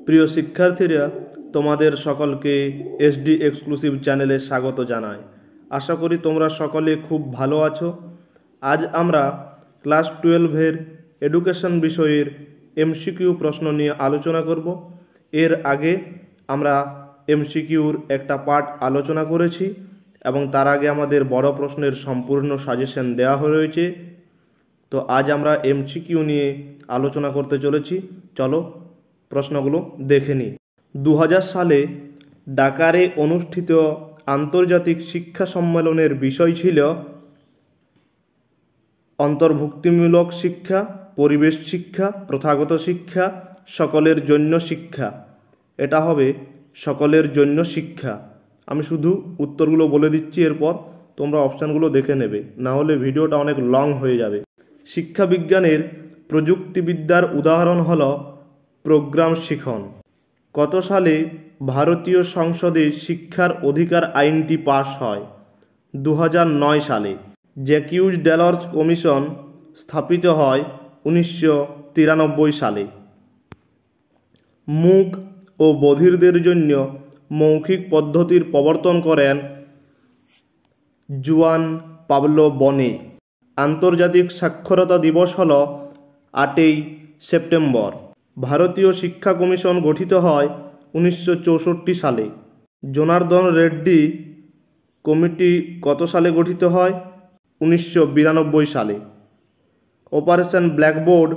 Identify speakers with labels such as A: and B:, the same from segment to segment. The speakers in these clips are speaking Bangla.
A: প্রিয় শিক্ষার্থীরা, তোমাদের সকলকে এসডি এক্সক্লুসিভ চ্যানেলে স্বাগত জানাই। আশা করি তোমরা সকলে খুব ভালো আছো। আজ আমরা ক্লাস 12-এর এডুকেশন বিষয়ের এমসিকিউ প্রশ্ন নিয়ে আলোচনা করব। এর আগে আমরা এমসিকিউর একটা পার্ট আলোচনা করেছি এবং তার আগে আমাদের বড় প্রশ্নের সম্পূর্ণ সাজেশন দেওয়া হয়েছে। তো আজ আমরা এমসিকিউ নিয়ে আলোচনা করতে চলেছি। চলো প্রশ্নগুলো দেখে নিই। 2000 সালে ঢাকারে অনুষ্ঠিত আন্তর্জাতিক শিক্ষা সম্মেলনের বিষয় ছিল অন্তর্ভুক্তিমূলক শিক্ষা, পরিবেশ শিক্ষা, প্রথাগত শিক্ষা, সকলের জন্য শিক্ষা। এটা হবে সকলের জন্য শিক্ষা। আমি শুধু উত্তরগুলো বলে দিচ্ছি, এরপর তোমরা অপশানগুলো দেখে নেবে, না হলে ভিডিওটা অনেক লং হয়ে যাবে। শিক্ষা বিজ্ঞানের প্রযুক্তিবিদ্যার উদাহরণ হল প্রোগ্রাম শিখন। কত সালে ভারতীয় সংসদে শিক্ষার অধিকার আইনটি পাস হয়? 2009 সালে। জ্যাকিউজ ডেলর্স কমিশন স্থাপিত হয় 1993 সালে। মূক ও বধিরদের জন্য মৌখিক পদ্ধতির প্রবর্তন করেন জুয়ান পাবলো বনে। আন্তর্জাতিক সাক্ষরতা দিবস হল 8 সেপ্টেম্বর। ভারতীয় শিক্ষা কমিশন গঠিত হয় 1964 সালে। জনার্দন রেড্ডি কমিটি কত সালে গঠিত হয়? 1992 সালে। অপারেশন ব্ল্যাকবোর্ড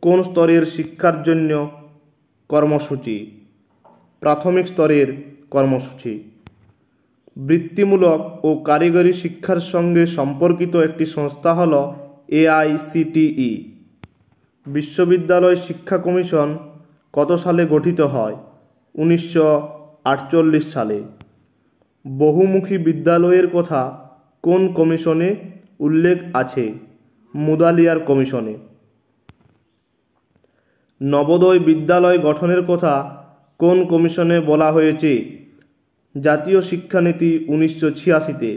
A: কোন স্তরের শিক্ষার জন্য কর্মসূচি? প্রাথমিক স্তরের কর্মসূচি। বৃত্তিমূলক ও কারিগরি শিক্ষার সঙ্গে সম্পর্কিত একটি সংস্থা হল AICTE। বিশ্ববিদ্যালয় শিক্ষা কমিশন কত সালে গঠিত হয়? 1948 সালে। বহুমুখী বিদ্যালয়ের কথা কোন কমিশনে উল্লেখ আছে? মুদালিয়ার কমিশনে। নবোদয় বিদ্যালয় গঠনের কথা কোন কমিশনে বলা হয়েছে? জাতীয় শিক্ষানীতি 1986-তে।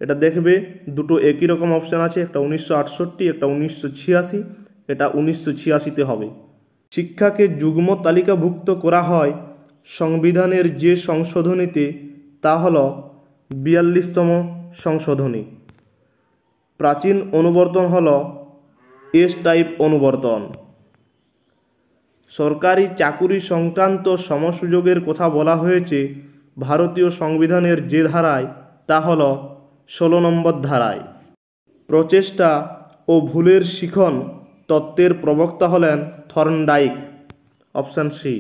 A: এটা দেখবে দুটো একই রকম অপশান আছে, একটা 1968, একটা 1986। এটা 1986-তে হবে। শিক্ষাকে যুগ্ম তালিকাভুক্ত করা হয় সংবিধানের যে সংশোধনীতে, তা হল 42তম সংশোধনী। প্রাচীন অনুবর্তন হল এস টাইপ অনুবর্তন। সরকারি চাকুরি সংক্রান্ত সমসুযোগের কথা বলা হয়েছে ভারতীয় সংবিধানের যে ধারায়, তা হল 16 নম্বর ধারায়। প্রচেষ্টা ও ভুলের শিখন তত্ত্বের প্রবক্তা হলেন থর্নডাইক। Option C.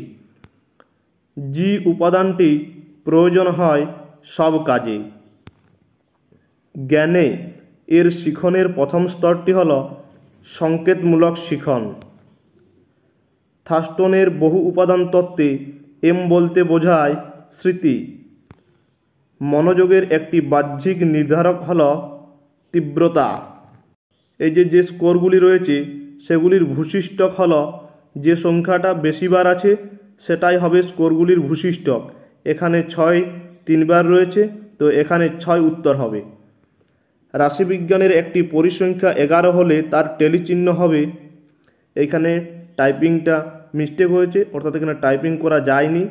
A: জি উপাদানটি প্রয়োজন হয় সব কাজে। জ্ঞানে এর শিখনের প্রথম স্তরটি হল সংকেতমূলক শিখন। থার্স্টনের বহু উপাদান তত্ত্বে এম বলতে বোঝায় স্মৃতি। মনোযোগের একটি বাহ্যিক নির্ধারক হল তীব্রতা। এই যে স্কোরগুলি রয়েছে সেগুলির ভূশিষ্টক হল, যে সংখ্যাটা বেশিবার আছে সেটাই হবে স্কোরগুলির ভূশিষ্টক। এখানে 6 3বার রয়েছে, তো এখানে 6 উত্তর হবে। রাশিবিজ্ঞানের একটি পরিসংখ্যা 11 হলে তার টেলিচিহ্ন হবে, এইখানে টাইপিংটা মিস্টেক হয়েছে, অর্থাৎ এখানে টাইপিং করা যায়নি।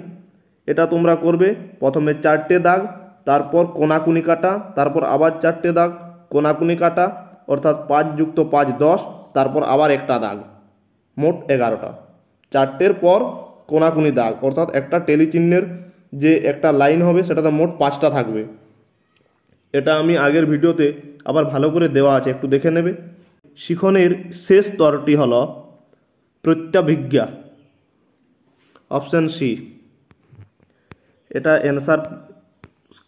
A: এটা তোমরা করবে, প্রথমে 4টে দাগ, তারপর কোনাকুনি কাটা, তারপর আবার 4টে দাগ, কোনাকুনি কাটা, অর্থাৎ 5 + 5 10, তারপর আবার একটা দাগ, মোট 11টা। 4টের পর কোনাকুনি দাগ, অর্থাৎ একটা টেলিচিহ্নের যে একটা লাইন হবে সেটাতে মোট 5টা থাকবে। এটা আমি আগের ভিডিওতে আবার ভালো করে দেওয়া আছে, একটু দেখে নেবে। শিখনের শেষ স্তরটি হল প্রত্যাভিজ্ঞা। Option C. এটা অ্যান্সার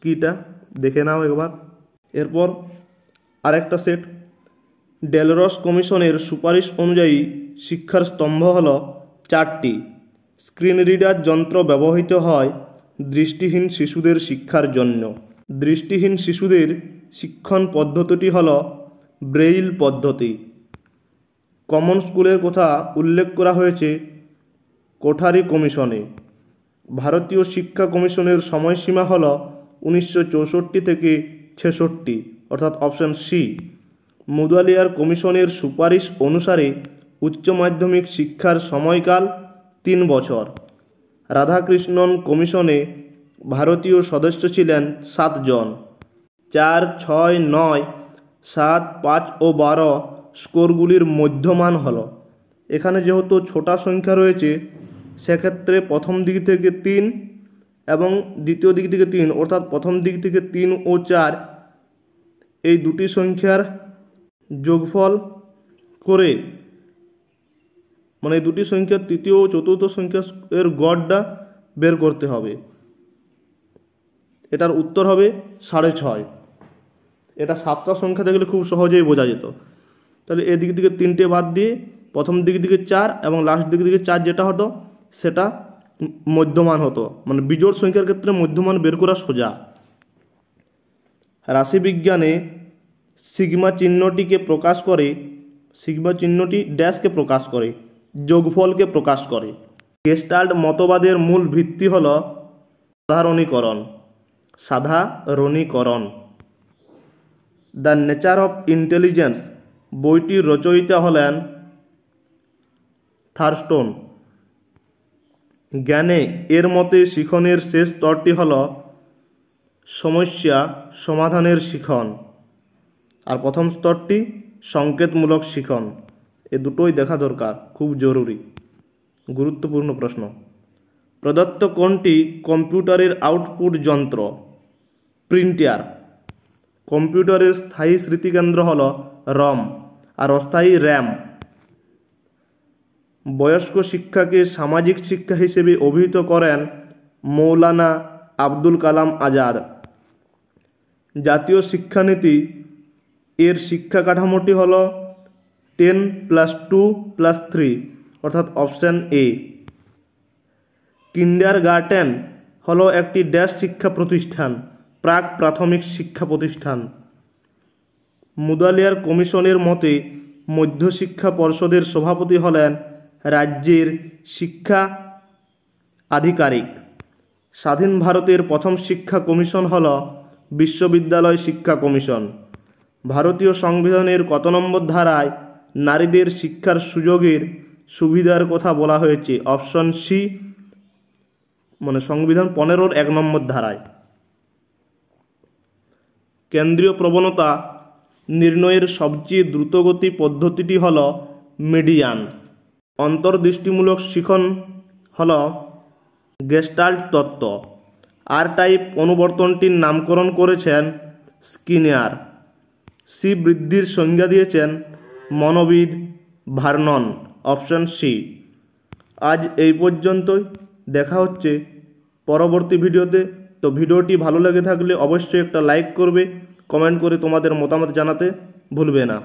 A: কিটা দেখে নাও একবার। এরপর আরেকটা সেট। ডেলরস কমিশনের সুপারিশ অনুযায়ী শিক্ষার স্তম্ভ হল 4টি। স্ক্রিন রিডার যন্ত্র ব্যবহৃত হয় দৃষ্টিহীন শিশুদের শিক্ষার জন্য। দৃষ্টিহীন শিশুদের শিক্ষণ পদ্ধতিটি হল ব্রেইল পদ্ধতি। কমন স্কুলের কথা উল্লেখ করা হয়েছে কোঠারি কমিশনে। ভারতীয় শিক্ষা কমিশনের সময়সীমা হল 1964 থেকে 66, অর্থাৎ অপশান সি। মুদালিয়ার কমিশনের সুপারিশ অনুসারে উচ্চ মাধ্যমিক শিক্ষার সময়কাল 3 বছর। রাধাকৃষ্ণন কমিশনে ভারতীয় সদস্য ছিলেন 7 জন। 4, 6, 9, 7, 5 ও 12 স্কোরগুলির মধ্যমান হলো। এখানে যেহেতু ছোটা সংখ্যা রয়েছে সেক্ষেত্রে প্রথম দিক থেকে 3 এবং দ্বিতীয় দিক থেকে 3, অর্থাৎ প্রথম দিক থেকে 3 ও 4 এই দুটি সংখ্যার যোগফল করে, মানে এই দুটি সংখ্যার তৃতীয় ও চতুর্থ সংখ্যা এর গড়টা বের করতে হবে। এটার উত্তর হবে 6.5। এটা 7টা সংখ্যা দেখলে খুব সহজেই বোঝা যেত। তাহলে এদিক থেকে 3টে বাদ দিয়ে প্রথম দিক থেকে 4 এবং লাস্ট দিক থেকে 4 যেটা হতো সেটা মধ্যমান হতো, মানে বিজোড় সংখ্যার ক্ষেত্রে মধ্যমান বের করা সোজা। রাশিবিজ্ঞানে সিগমা চিহ্নটিকে প্রকাশ করে, সিগমা চিহ্নটি ড্যাশকে প্রকাশ করে, যোগফলকে প্রকাশ করে। গেস্টাল্ট মতবাদের মূল ভিত্তি হল সাধারণীকরণ। সাধারণীকরণ। দ্য নেচার অফ ইন্টেলিজেন্স বইটির রচয়িতা হলেন থার্স্টন। জ্ঞানে এর মতে শিখনের শেষ স্তরটি হল সমস্যা সমাধানের শিখন, আর প্রথম স্তরটি সংকেতমূলক শিখন। এ দুটোই দেখা দরকার, খুব জরুরি, গুরুত্বপূর্ণ প্রশ্ন। প্রদত্ত কোনটি কম্পিউটারের আউটপুট যন্ত্র? প্রিন্টার। কম্পিউটারের স্থায়ী স্মৃতিকেন্দ্র হল রম আর অস্থায়ী র্যাম। বয়স্ক শিক্ষাকে সামাজিক শিক্ষা হিসেবে অভিহিত করেন মৌলানা আবুল কালাম আজাদ। জাতীয় শিক্ষানীতি এর শিক্ষা কাঠামোটি হল 10+2+3, অর্থাৎ অপশন এ। কিন্ডারগার্টেন হলো একটি ড্যাশ শিক্ষা প্রতিষ্ঠান, প্রাক প্রাথমিক শিক্ষা প্রতিষ্ঠান। মুদালিয়ার কমিশনের মতে মধ্যশিক্ষা পর্ষদের সভাপতি হলেন রাজ্যের শিক্ষা আধিকারিক। স্বাধীন ভারতের প্রথম শিক্ষা কমিশন হল বিশ্ববিদ্যালয় শিক্ষা কমিশন। ভারতীয় সংবিধানের কত নম্বর ধারায় নারীদের শিক্ষার সুযোগের সুবিধার কথা বলা হয়েছে? অপশন সি, মানে সংবিধান 15-র 1 নম্বর ধারায়। কেন্দ্রীয় প্রবণতা নির্ণয়ের সবচেয়ে দ্রুতগতি পদ্ধতিটি হল মিডিয়ান। অন্তর্দৃষ্টিমূলক শিখন হল গেস্টাল্ট তত্ত্ব। আর টাইপ অনুবর্তনটির নামকরণ করেছেন স্কিনার। সি বৃদ্ধির সংজ্ঞা দিয়েছেন মনোবিদ ভার্নন। Option C. আজ এই পর্যন্তই, দেখা হচ্ছে পরবর্তী ভিডিওতে। তো ভিডিওটি ভালো লেগে থাকলে অবশ্যই একটা লাইক করবে, কমেন্ট করে তোমাদের মতামত জানাতে ভুলবে না।